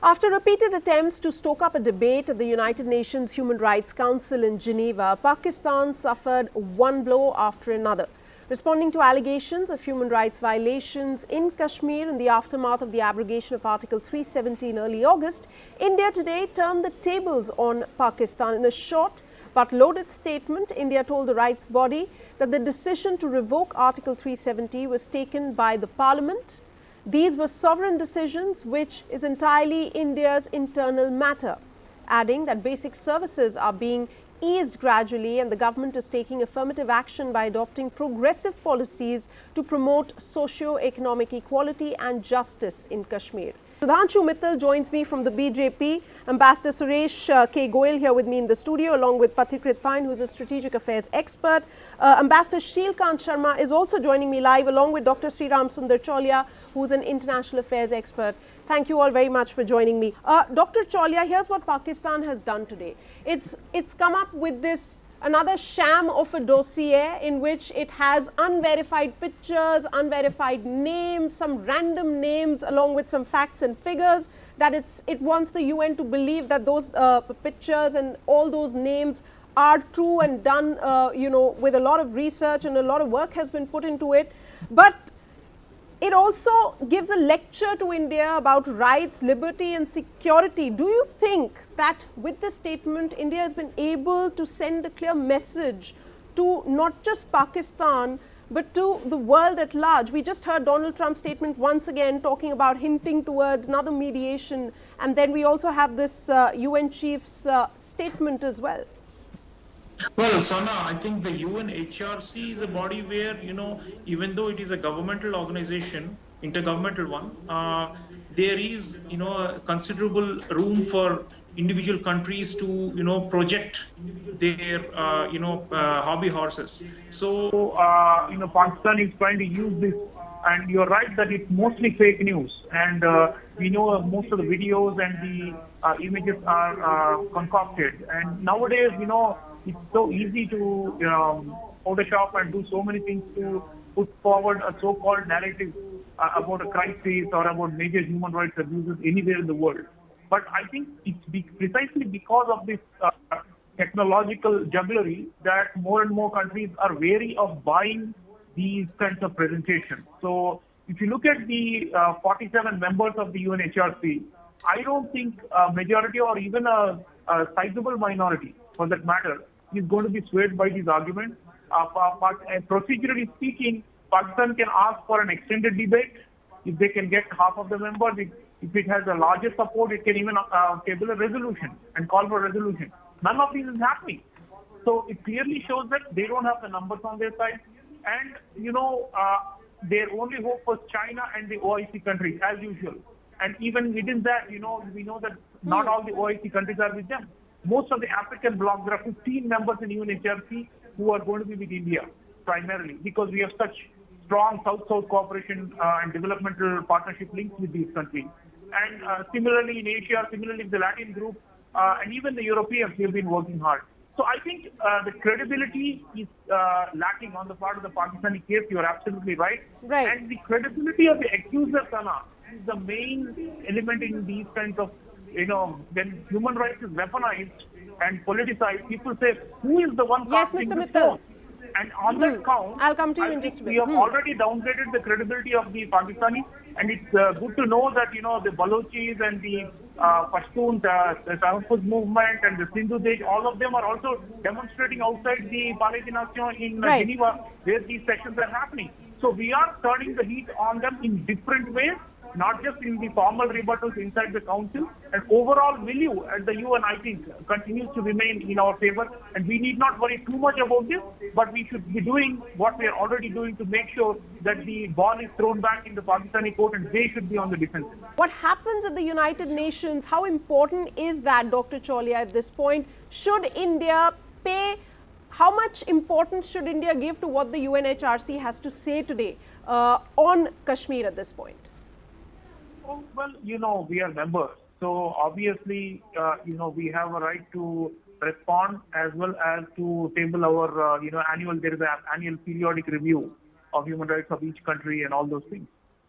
After repeated attempts to stoke up a debate at the United Nations Human Rights Council in Geneva, Pakistan suffered one blow after another. Responding to allegations of human rights violations in Kashmir in the aftermath of the abrogation of Article 370 in early August, India today turned the tables on Pakistan. In a short but loaded statement, India told the rights body that the decision to revoke Article 370 was taken by the Parliament. These were sovereign decisions, which is entirely India's internal matter, adding that basic services are being eased gradually and the government is taking affirmative action by adopting progressive policies to promote socio-economic equality and justice in Kashmir. Sudhanshu Mittal joins me from the BJP. Ambassador Suresh K. Goyal here with me in the studio, along with Pathikrit Pine, who is a strategic affairs expert. Ambassador Shilkant Sharma is also joining me live, along with Dr. Sreeram Chaulia, who is an international affairs expert. Thank you all very much for joining me. Dr. Chaulia, here's what Pakistan has done today. It's come up with this another sham of a dossier in which it has unverified pictures, unverified names, some random names along with some facts and figures, that it wants the UN to believe that those pictures and all those names are true and done with a lot of research, and a lot of work has been put into it. But it also gives a lecture to India about rights, liberty and security. Do you think that with this statement, India has been able to send a clear message to not just Pakistan, but to the world at large? We just heard Donald Trump's statement once again talking about hinting toward another mediation. And then we also have this UN chief's statement as well. Well, Sana, I think the UNHRC is a body where, even though it is a governmental organization, intergovernmental one, there is, a considerable room for individual countries to, project their, hobby horses. So, Pakistan is trying to use this, and you're right that it's mostly fake news. And we know most of the videos and the images are concocted. And nowadays, it's so easy to Photoshop and do so many things to put forward a so-called narrative about a crisis or about major human rights abuses anywhere in the world. But I think it's precisely because of this technological jugglery that more and more countries are wary of buying these kinds of presentations. So if you look at the 47 members of the UNHRC, I don't think a majority or even a sizable minority, for that matter, is going to be swayed by these arguments. Procedurally speaking, Pakistan can ask for an extended debate if they can get half of the members. If it has a larger support, it can even table a resolution and call for a resolution. None of this is happening. So it clearly shows that they don't have the numbers on their side. And, their only hope was China and the OIC countries, as usual. And even within that, we know that not all the OIC countries are with them. Most of the African bloc, there are 15 members in UNHRC who are going to be with India, primarily, because we have such strong South-South cooperation and developmental partnership links with these countries. And similarly in Asia, similarly in the Latin group, and even the Europeans have been working hard. So I think the credibility is lacking on the part of the Pakistani case. You are absolutely right. And the credibility of the accuser, Sana, is the main element in these kinds of, when human rights is weaponized and politicized, people say, who is the one casting the stone? And on that count, I'll come to you in just a bit. We have already downgraded the credibility of the Pakistani, and it's good to know that, the Balochis and the Pashtuns, the Tahafuz movement and the Sindhu Dej, all of them are also demonstrating outside the Palais des Nations in Geneva, where these sessions are happening. So we are turning the heat on them in different ways, not just in the formal rebuttals inside the council. And overall milieu at the UN, I think, continues to remain in our favor. And we need not worry too much about this, but we should be doing what we are already doing to make sure that the ball is thrown back in the Pakistani court and they should be on the defensive. What happens at the United Nations, how important is that, Dr. Chaulia, at this point? Should India pay, how much importance should India give to what the UNHRC has to say today on Kashmir at this point? Oh, well, we are members. So obviously, we have a right to respond as well as to table our, there is an annual periodic review of human rights of each country and all those things.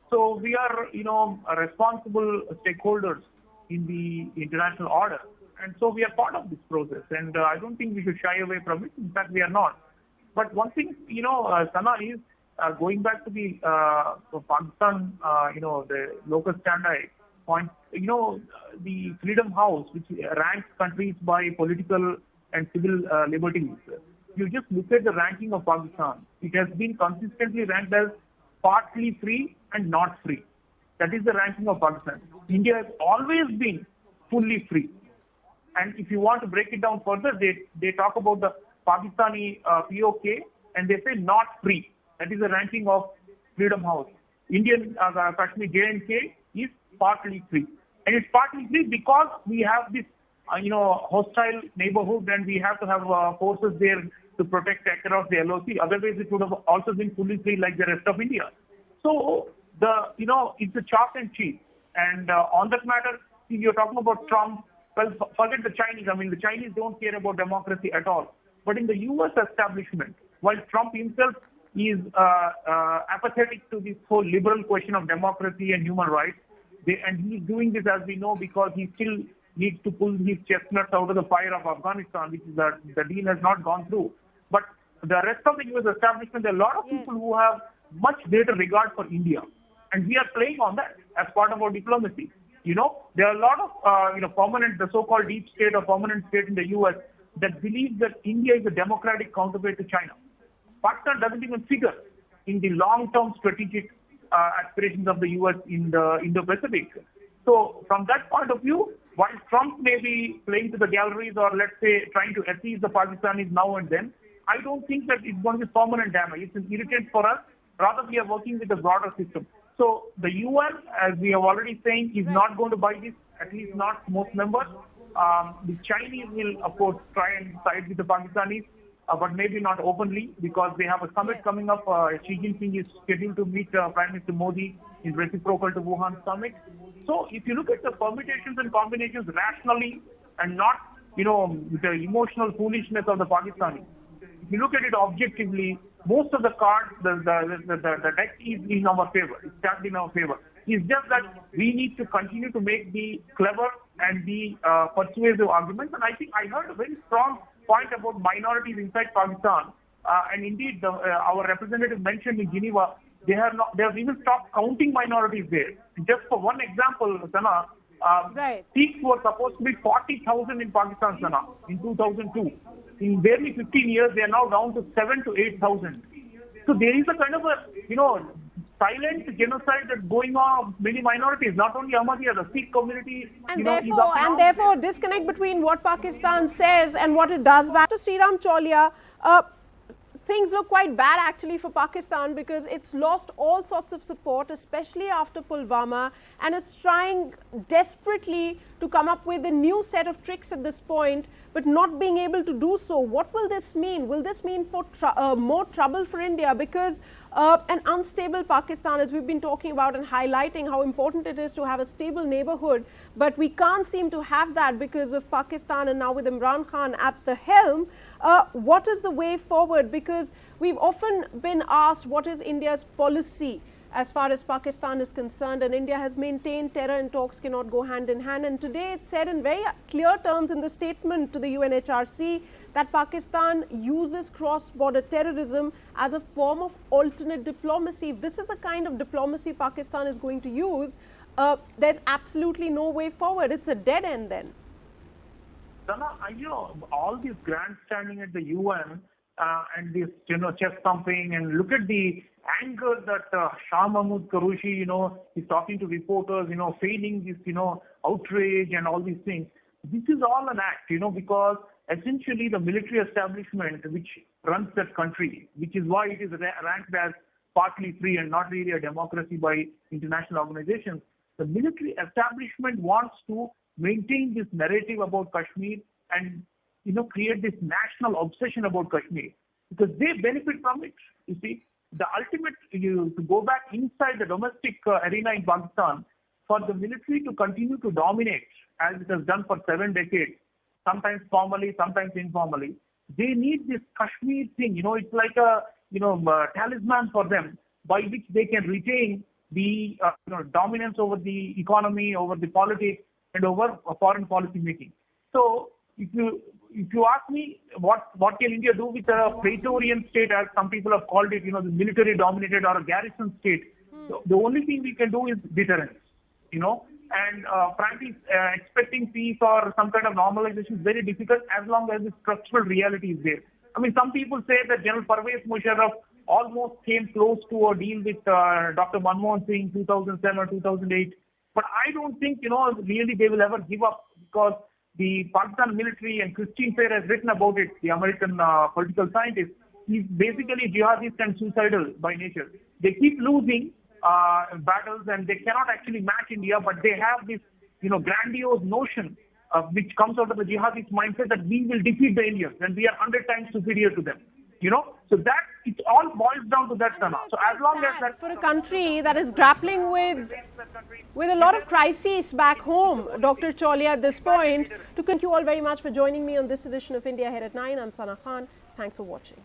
So we are, responsible stakeholders in the international order. And so we are part of this process. And I don't think we should shy away from it. In fact, we are not. But one thing, Sana, is going back to the Pakistan, the locus standi point, the Freedom House, which ranks countries by political and civil liberties. You just look at the ranking of Pakistan. It has been consistently ranked as partly free and not free. That is the ranking of Pakistan. India has always been fully free. And if you want to break it down further, they talk about the Pakistani POK and they say not free. That is the ranking of Freedom House. Indian Kashmir J&K is partly free. And it's partly free because we have this, hostile neighborhood and we have to have forces there to protect across the LOC. Otherwise, it would have also been fully free like the rest of India. So, it's a chalk and cheese. And on that matter, if you're talking about Trump, well, forget the Chinese. I mean, the Chinese don't care about democracy at all. But in the U.S. establishment, while Trump himself is apathetic to this whole liberal question of democracy and human rights, and he's doing this, as we know, because he still needs to pull his chestnuts out of the fire of Afghanistan, which is the deal has not gone through. But the rest of the U.S. establishment, there are a lot of people who have much greater regard for India. And we are playing on that as part of our diplomacy. There are a lot of, the so-called deep state or permanent state in the U.S. that believes that India is a democratic counterpart to China. Pakistan doesn't even figure in the long-term strategic aspirations of the U.S. in the Indo-Pacific. So from that point of view, while Trump may be playing to the galleries or let's say trying to appease the Pakistanis now and then, I don't think that it's going to be permanent damage. It's an irritant for us. Rather, we are working with a broader system. So the UN, as we have already saying, is not going to buy this, at least not most members. The Chinese will, of course, try and side with the Pakistanis, but maybe not openly because they have a summit coming up. Xi Jinping is scheduled to meet Prime Minister Modi in reciprocal to Wuhan summit. So if you look at the permutations and combinations rationally and not, with the emotional foolishness of the Pakistanis, if you look at it objectively, most of the cards, the deck is in our favor. It's stacked in our favor. It's just that we need to continue to make the clever and the persuasive arguments. And I think I heard a very strong point about minorities inside Pakistan. And indeed, our representative mentioned in Geneva, they have even stopped counting minorities there. Just for one example, Sana, Sikhs were supposed to be 40,000 in Pakistan, Sana, in 2002. In barely 15 years, they are now down to 7,000 to 8,000. So there is a kind of a, silent genocide that's going on of many minorities, not only Ahmadiyya, the Sikh community. And therefore, disconnect between what Pakistan says and what it does. Back to Sreeram Chaulia, things look quite bad actually for Pakistan because it's lost all sorts of support, especially after Pulwama, and it's trying desperately to come up with a new set of tricks at this point, but not being able to do so. What will this mean? Will this mean for more trouble for India? Because an unstable Pakistan, as we've been talking about and highlighting how important it is to have a stable neighborhood, but we can't seem to have that because of Pakistan and now with Imran Khan at the helm. What is the way forward? Because we've often been asked what is India's policy as far as Pakistan is concerned, and India has maintained terror and talks cannot go hand in hand. And today it's said in very clear terms in the statement to the UNHRC that Pakistan uses cross-border terrorism as a form of alternate diplomacy. If this is the kind of diplomacy Pakistan is going to use, there's absolutely no way forward. It's a dead end then. Sana, all this grandstanding at the UN and this, chest thumping, and look at the anger that Shah Mahmood Qureshi, is talking to reporters, feigning this, outrage and all these things. This is all an act, because essentially the military establishment which runs that country, which is why it is ranked as partly free and not really a democracy by international organizations, the military establishment wants to maintain this narrative about Kashmir and, create this national obsession about Kashmir because they benefit from it. You see, the ultimate, to go back inside the domestic arena in Pakistan, for the military to continue to dominate as it has done for 7 decades, sometimes formally, sometimes informally, they need this Kashmir thing. It's like a, talisman for them by which they can retain the, dominance over the economy, over the politics, and over foreign policy making. So if you ask me what can India do with a Praetorian state, as some people have called it, the military dominated or a garrison state, the only thing we can do is deterrence, and frankly, expecting peace or some kind of normalization is very difficult as long as the structural reality is there. I mean, some people say that General Pervez Musharraf almost came close to a deal with Dr. Manmohan Singh in 2007 or 2008. But I don't think, really they will ever give up, because the Pakistan military, and Christine Fair has written about it, the American political scientist, he's basically jihadist and suicidal by nature. They keep losing battles and they cannot actually match India, but they have this, grandiose notion which comes out of the jihadist mindset that we will defeat the Indians and we are 100 times superior to them. So that it all boils down to that, Sana. So as long as that, for a country that is grappling with a lot of crises back home, Dr. Chaulia, at this point, to thank you all very much for joining me on this edition of India Ahead at 9. I'm Sana Khan. Thanks for watching.